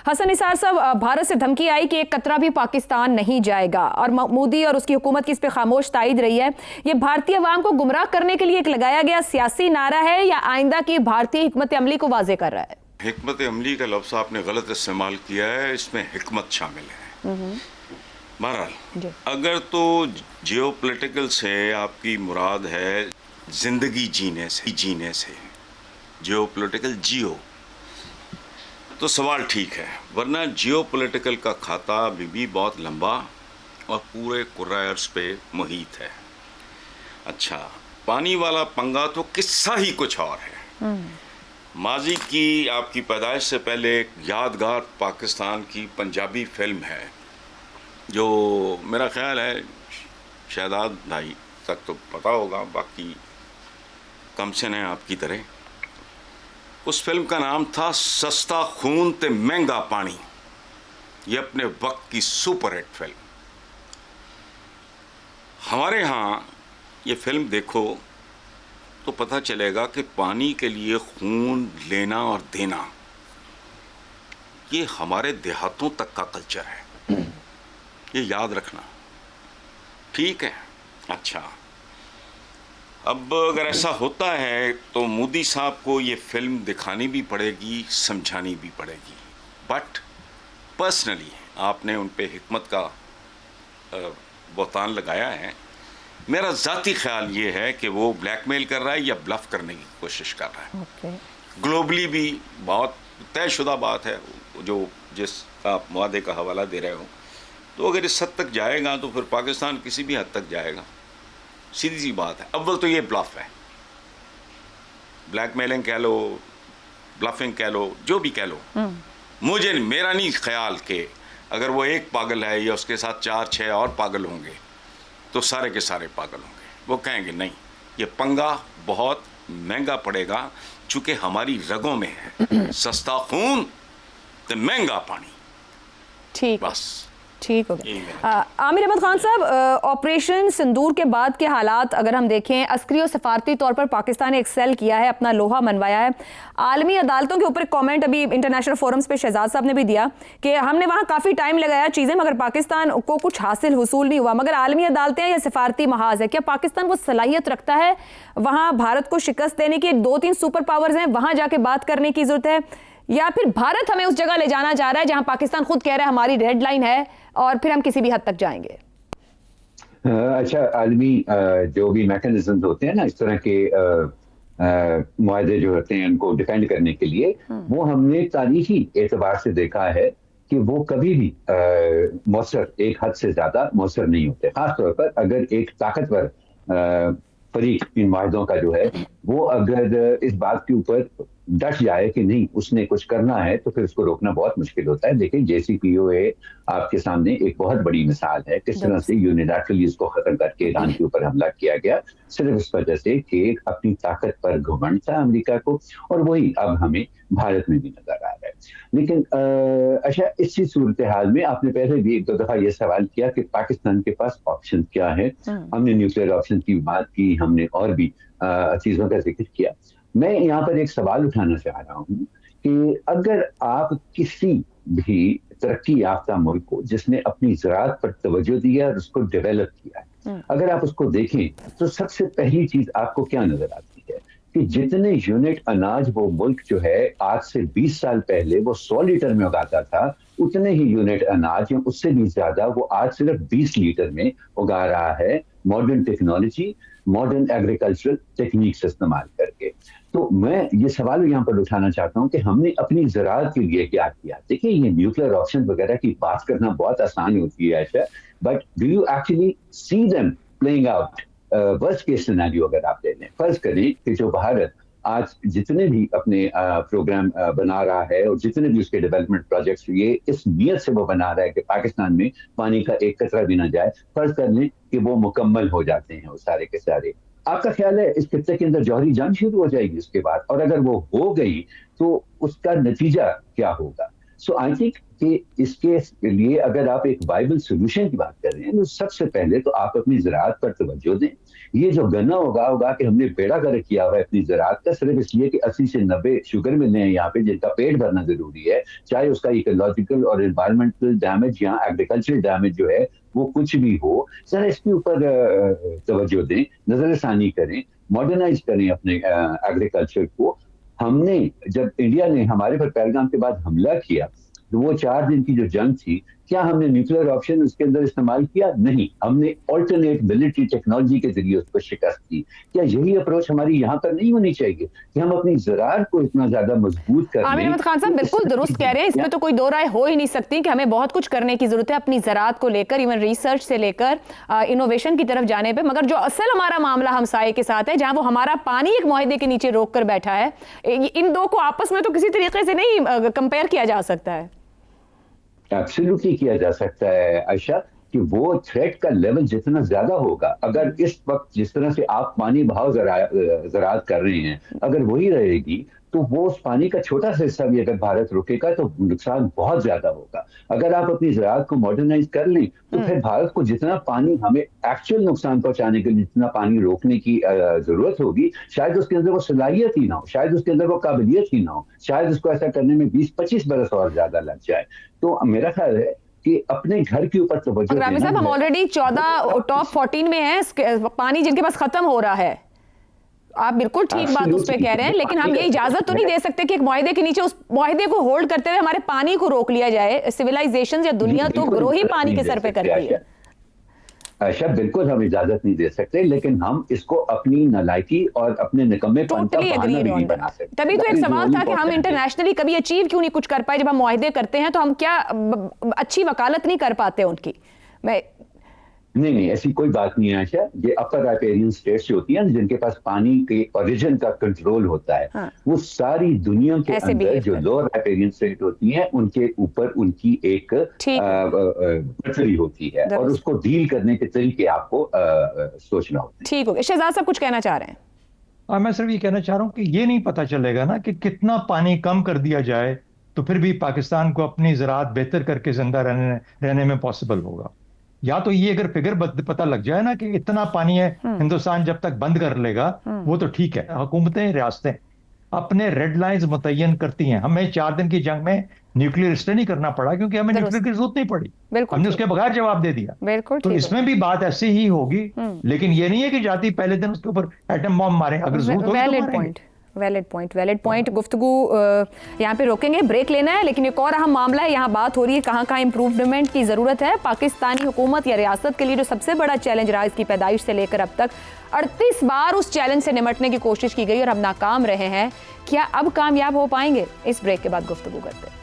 हसन निसार साहब, भारत से धमकी आई कि एक कतरा भी पाकिस्तान नहीं जाएगा और मोदी और उसकी हुकूमत की इस पर खामोश तायद रही है। ये भारतीय अवाम को गुमराह करने के लिए एक लगाया गया सियासी नारा है या आइंदा की भारतीय हिकमत अमली को वाजे कर रहा है? हिकमत अमली का लफ्ज़ आपने गलत इस्तेमाल किया है, इसमें हिकमत शामिल है। बहरहाल अगर तो जियोपॉलिटिकल से आपकी मुराद है जिंदगी जीने से जियोपॉलिटिकल तो सवाल ठीक है, वरना जियोपॉलिटिकल का खाता अभी भी बहुत लंबा और पूरे कुर्रा अर्ज़ पे मुहित है। अच्छा, पानी वाला पंगा तो किस्सा ही कुछ और है। माजी की आपकी पैदाइश से पहले एक यादगार पाकिस्तान की पंजाबी फिल्म है जो मेरा ख्याल है शहजाद भाई तक तो पता होगा, बाकी कम से नहीं आपकी तरह। उस फिल्म का नाम था सस्ता खून ते महंगा पानी। ये अपने वक्त की सुपर हिट फिल्म। हमारे यहाँ ये फिल्म देखो तो पता चलेगा कि पानी के लिए खून लेना और देना ये हमारे देहातों तक का कल्चर है, ये याद रखना, ठीक है। अच्छा, अब अगर ऐसा होता है तो मोदी साहब को ये फिल्म दिखानी भी पड़ेगी, समझानी भी पड़ेगी। बट पर्सनली आपने उन पे हिकमत का बहतान लगाया है। मेरा ज़ाती ख्याल ये है कि वो ब्लैकमेल कर रहा है या ब्लफ करने की कोशिश कर रहा है। ग्लोबली भी बहुत तयशुदा बात है, जो जिस आप मुआदे का हवाला दे रहे हो, तो अगर इस हद तक जाएगा तो फिर पाकिस्तान किसी भी हद तक जाएगा। सीधी सी बात है। अव्वल तो ये ब्लफ है, ब्लैकमेलिंग कह लो, ब्लफिंग कह लो, जो भी कह लो। मेरा नहीं ख्याल कि अगर वो एक पागल है या उसके साथ 4-6 और पागल होंगे तो सारे के सारे पागल होंगे। वो कहेंगे नहीं, ये पंगा बहुत महंगा पड़ेगा, चूँकि हमारी रगों में है सस्ता खून तो महंगा पानी। ठीक, बस ठीक हो गया। आमिर अहमद खान साहब, ऑपरेशन सिंदूर के बाद के हालात अगर हम देखें, अस्करी और सफारती तौर पर पाकिस्तान ने एक्सेल किया है, अपना लोहा मनवाया है। आलमी अदालतों के ऊपर कमेंट अभी इंटरनेशनल फोरम्स पे शहजाद साहब ने भी दिया कि हमने वहाँ काफ़ी टाइम लगाया चीज़ें, मगर पाकिस्तान को कुछ हासिल हुसूल नहीं हुआ। मगर आलमी अदालतें या सफारती महाज है, क्या पाकिस्तान वो सलाहियत रखता है वहाँ भारत को शिकस्त देने की? 2-3 सुपर पावर्स हैं, वहाँ जाके बात करने की ज़रूरत है, या फिर भारत हमें उस जगह ले जाना चाह रहा है जहाँ पाकिस्तान खुद कह रहा है हमारी रेड लाइन है और फिर हम किसी भी हद तक जाएंगे? अच्छा, आलमी जो भी मैकेनिज्म होते हैं ना, इस तरह के मुआहदे जो होते हैं उनको डिफेंड करने के लिए, वो हमने तारीखी एतबार से देखा है कि वो कभी भी मौसर, एक हद से ज्यादा मौसर नहीं होते। खासतौर पर अगर एक ताकतवर फरीक इन मुआहदों का जो है वो अगर इस बात के ऊपर डट जाए कि नहीं उसने कुछ करना है, तो फिर उसको रोकना बहुत मुश्किल होता है। देखिए, JCPOA आपके सामने एक बहुत बड़ी मिसाल है किस तरह से यूनिलैटरली इसको खत्म करके ईरान के ऊपर हमला किया गया, सिर्फ इस वजह से कि अपनी ताकत पर घमंड था अमेरिका को, और वही अब हमें भारत में भी नजर आ रहा है। लेकिन अच्छा, इसी सूरत हाल में आपने पहले भी 1-2 दफा ये सवाल किया कि पाकिस्तान के पास ऑप्शन क्या है। हमने न्यूक्लियर ऑप्शन की बात की, हमने और भी चीजों का जिक्र किया। मैं यहाँ पर एक सवाल उठाना चाह रहा हूँ कि अगर आप किसी भी तरक्की याफ्ता मुल्क को जिसने अपनी ज़राअत पर तवज्जो दिया और उसको डेवलप किया है, अगर आप उसको देखें तो सबसे पहली चीज आपको क्या नजर आती है कि जितने यूनिट अनाज वो मुल्क जो है आज से 20 साल पहले वो 100 लीटर में उगाता था, उतने ही यूनिट अनाज या उससे भी ज्यादा वो आज सिर्फ 20 लीटर में उगा रहा है, modern technology, modern agricultural techniques इस्तेमाल करके। तो मैं ये सवाल यहाँ पर उठाना चाहता हूँ कि हमने अपनी ज़राअत के लिए क्या किया। देखिए, ये न्यूक्लियर ऑप्शन वगैरह की बात करना बहुत आसान होती है ऐसा, but do you actually see them playing out? Worst case scenario अगर आप ले लें, फर्ज करें कि जो भारत आज जितने भी अपने प्रोग्राम बना रहा है और जितने भी उसके डेवलपमेंट प्रोजेक्ट्स ये इस नियत से वो बना रहा है कि पाकिस्तान में पानी का एक कतरा भी ना जाए, फर्ज कर लें कि वो मुकम्मल हो जाते हैं वो सारे के सारे, आपका ख्याल है इस खित्ते के अंदर जौहरी जंग शुरू हो जाएगी उसके बाद? और अगर वो हो गई तो उसका नतीजा क्या होगा? सो आई थिंक कि इसके लिए अगर आप एक वाइबल सोल्यूशन की बात कर रहे हैं तो सबसे पहले तो आप अपनी ज़राअत पर तवज्जो दें। ये जो गन्ना होगा कि हमने बेड़ा गर्क किया हुआ है अपनी ज़राअत का, सिर्फ इसलिए कि 80 से 90 शुगर मिलने हैं यहाँ पे जिनका पेट भरना जरूरी है, चाहे उसका इकोलॉजिकल और एनवायरमेंटल डैमेज या एग्रीकल्चरल डैमेज जो है वो कुछ भी हो, जरा इसके ऊपर तवज्जो दें, नजरसानी करें, मॉडर्नाइज करें अपने एग्रीकल्चर को। हमने जब इंडिया ने हमारे पर पहलगाम के बाद हमला किया तो वो 4 दिन की जो जंग थी, क्या हमने न्यूक्लियर ऑप्शन उसके अंदर इस्तेमाल किया? नहीं, हमने ऑल्टरनेट मिलिट्री टेक्नोलॉजी के जरिए उसको शिकस्त दी। क्या यही अप्रोच हमारी यहाँ पर नहीं होनी चाहिए कि हम अपनी ज़राअत को इतना ज्यादा मजबूत कर लें? आमिर अहमद खान साहब बिल्कुल दुरुस्त कह रहे हैं, इसमें तो कोई दो राय हो ही नहीं सकती कि हमें बहुत कुछ करने की जरूरत है अपनी ज़राअत को लेकर, इवन रिसर्च से लेकर इनोवेशन की तरफ जाने पे। मगर जो असल हमारा मामला हमसाये के साथ है, जहां वो हमारा पानी एक मुआहदे के नीचे रोक कर बैठा है, इन दो को आपस में तो किसी तरीके से नहीं कंपेयर किया जा सकता है। एब्सोल्युटली किया जा सकता है आयशा, कि वो थ्रेट का लेवल जितना ज्यादा होगा, अगर इस वक्त जिस तरह से आप पानी बहाव ज़राअत कर रहे हैं अगर वही रहेगी तो वो उस पानी का छोटा सा हिस्सा भी अगर भारत रोकेगा तो नुकसान बहुत ज्यादा होगा। अगर आप अपनी ज़राअत को मॉडर्नाइज कर लें तो फिर भारत को जितना पानी हमें एक्चुअल नुकसान पहुंचाने के लिए जितना पानी रोकने की जरूरत होगी, शायद उसके अंदर वो सलाहियत ही ना हो, शायद उसके अंदर वो काबिलियत ही ना हो, शायद उसको ऐसा करने में 20-25 बरस और ज्यादा लग जाए। तो मेरा ख्याल है कि अपने घर के ऊपर तवज्जो देना। साहब हम ऑलरेडी 14 टॉप 14 में हैं, पानी जिनके पास खत्म हो रहा है। आप बिल्कुल ठीक बात उस पर कह रहे हैं, लेकिन हम ये इजाजत तो नहीं दे सकते कि एक मुआहदे के नीचे उस मुआहदे को होल्ड करते हुए हमारे पानी को रोक लिया जाए। सिविलाइजेशन या दुनिया तो ग्रो ही पानी के सर पे करती है। आयशा बिल्कुल हम इजाजत नहीं दे सकते, लेकिन हम इसको अपनी नालायकी और अपने निकम्मेपन का बहाना भी नहीं बना सकते। तभी तो एक सवाल था कि हम इंटरनेशनली कभी अचीव क्यों नहीं कुछ कर पाए। जब हम मुआहदे करते हैं तो हम क्या अच्छी वकालत नहीं कर पाते उनकी? नहीं, ऐसी कोई बात नहीं है आयशा। ये अपर राइपेरियन स्टेट्स होती हैं जिनके पास पानी के ओरिजिन का कंट्रोल होता है, हाँ। वो सारी दुनिया के अंदर जो लोअर राइपेरियन स्टेट होती हैं उनके ऊपर उनकी एक बर्तरी होती है और उसको डील करने के तरीके आपको सोचना होता है। ठीक हो गया। शहजाद साहब कुछ कहना चाह रहे हैं? मैं सिर्फ ये कहना चाह रहा हूँ कि ये नहीं पता चलेगा ना कि कितना पानी कम कर दिया जाए तो फिर भी पाकिस्तान को अपनी ज़राअत बेहतर करके जिंदा रहने में पॉसिबल होगा। या तो ये अगर फिगर पता लग जाए ना कि इतना पानी है हिंदुस्तान जब तक बंद कर लेगा वो तो ठीक है। हुकूमतें रियासतें अपने रेड लाइंस मुतय्यन करती हैं। हमें 4 दिन की जंग में न्यूक्लियर स्टे नहीं करना पड़ा क्योंकि हमें न्यूक्लियर की जरूरत नहीं पड़ी, हमने उसके बगैर जवाब दे दिया। तो इसमें भी बात ऐसी ही होगी, लेकिन ये नहीं है कि जाती पहले दिन उसके ऊपर एटम बॉम्ब मारे। अगर जरूरत होगी तो मारेंगे। Valid point. गुफ्तगू यहाँ पे रोकेंगे, ब्रेक लेना है, लेकिन एक और अहम मामला है। यहाँ बात हो रही है कहाँ इम्प्रूवमेंट की ज़रूरत है। पाकिस्तानी हुकूमत या रियासत के लिए जो सबसे बड़ा चैलेंज रहा इसकी पैदाइश से लेकर अब तक 38 बार उस चैलेंज से निपटने की कोशिश की गई और हम नाकाम रहे हैं। क्या अब कामयाब हो पाएंगे? इस ब्रेक के बाद गुफ्तगू करते हैं।